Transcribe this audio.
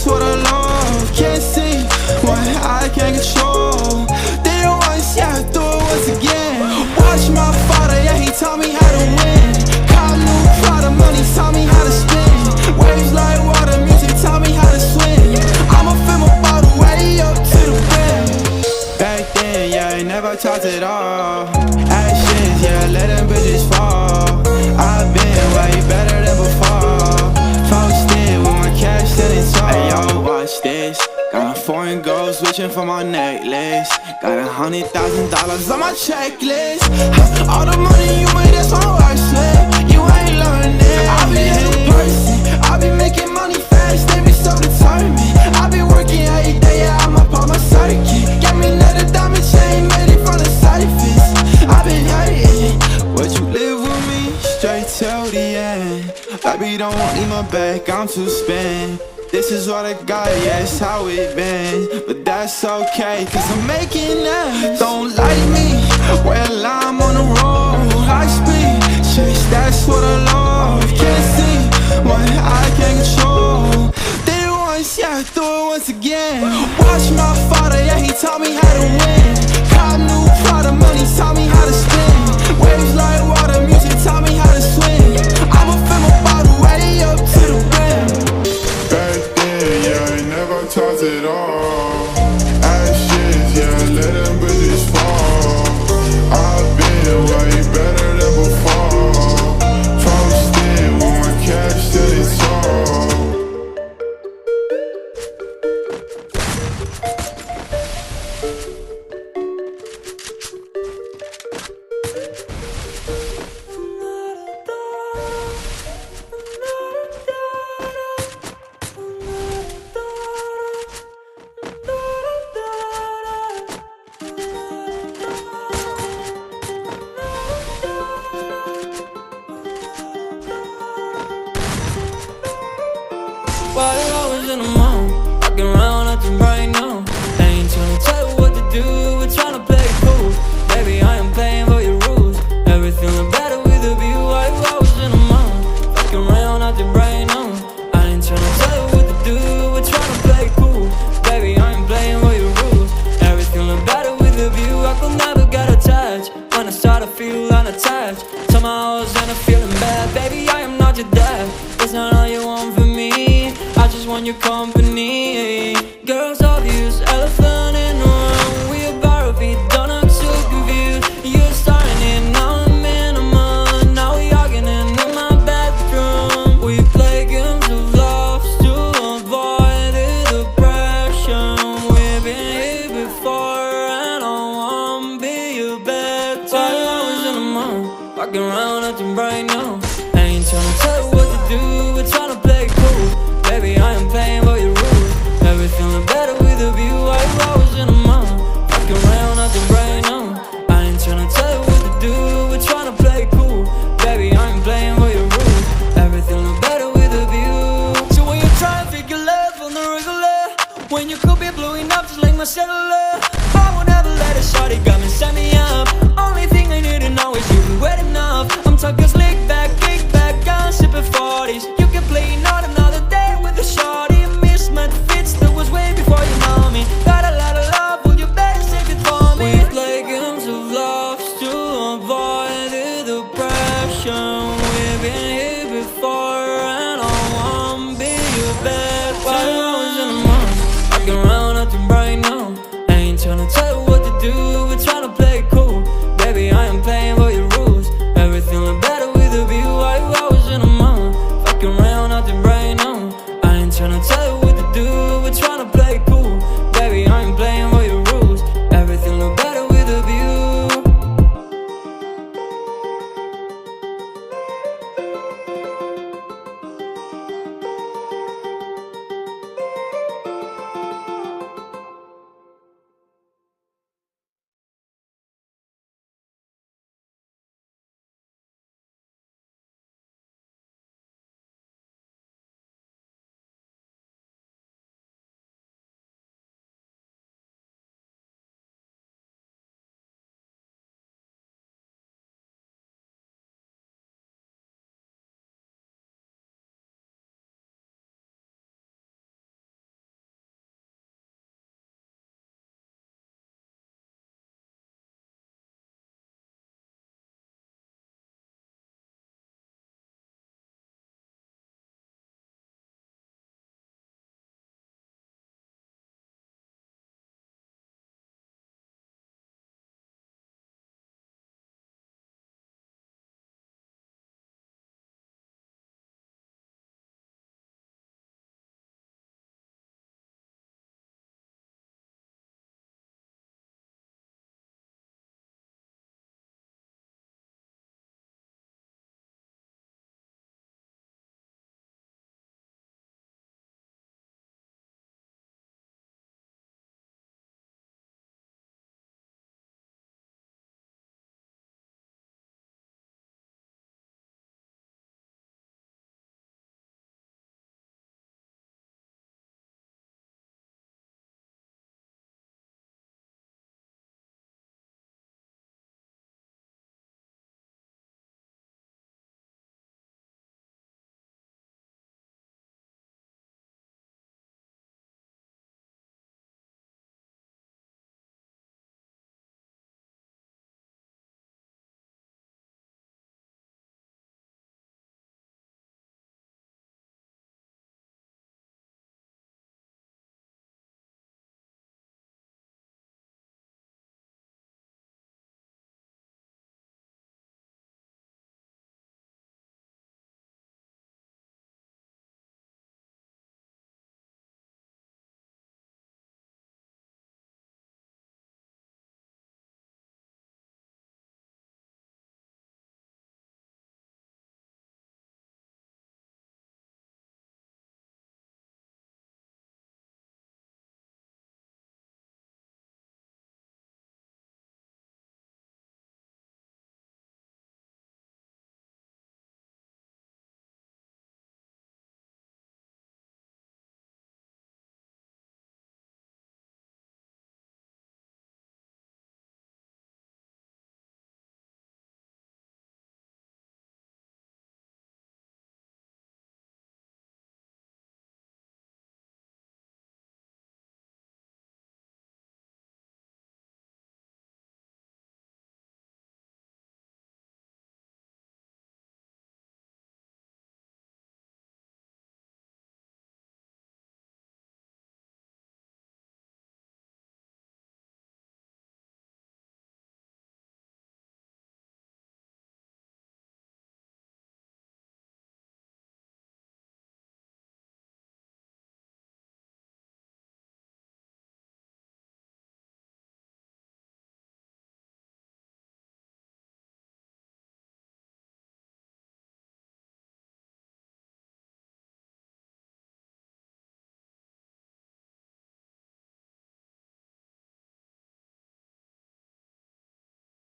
what I love. Can't see what I can't control. Did it once, yeah, I do it once again. Watch my father, yeah, he taught me how to win. Cop new Prada, money taught me how to spin. Waves like water, music taught me how to swim. I'ma fill my bottle way up to the brim. Back then, yeah, I never talked at all. Actions, yeah, let them bitches fall. I've been way better than before. Post in with my cash till it's all. Hey yo, watch this. Got foreign goals wishing for my necklace. Got $100,000 on my checklist. All the money you made, that's my worst slip. You ain't learning. I be a new person. I be making money fast, they be so determined. I be working every day, yeah, I'm up on my circuit. Get me another diamond chain, made it from the surface. I been hurting. Would you live with me straight till the end? Baby, don't need my back, I'm too spent. This is what I got, yeah, it's how it been. But that's okay, cause I'm making it. Don't like me, well I'm on the road. High speed, chase, that's what I love. Can't see what I can't control. Did it once, yeah, I do it once again. Watch my father, yeah, he taught me how to win. Cop new Prada, money taught me how to spin. Waves like water, music taught me how to swim. I'ma fill my bottle way up to the rim. Back then, yeah, I never talked at all. Actions, yeah, let them bitches fall. I've been way better than before. Post in with my cash till it's all. While I was in the mall, walking around acting right now. I ain't tryna tell you what to do, we're tryna play it cool. Baby, I am playing by your rules. Everything look better with a view. While I was in the mall, walking around acting right now. I ain't tryna tell you what to do, we're tryna play it cool. Baby, I am playing by your rules. Everything look better with a view. I could never get attached. When I start to feel unattached, somehow I was in a feeling bad. Baby, I am not your dad. It's not all you want from me, I just want your company. Girls obvious, elephant in the room. We about to be done, I'm so confused. You're starting it, now I'm in a month. Now we arguing in my bedroom. We play games of love to avoid the depression. We've been here before and I wanna be your bed. While I was in the mall, walking around acting right now. I ain't tryna tell you what to do, we're tryna play it cool. Baby, I am playing by your rules. Everything look better with a view. While I was in a mall, walking around acting right now. I ain't tryna tell you what to do, we're tryna play it cool. Baby, I am playing by your rules. Everything look better with a view. So when you try to figure love on the regular, when you could be blowing up just like my cellular,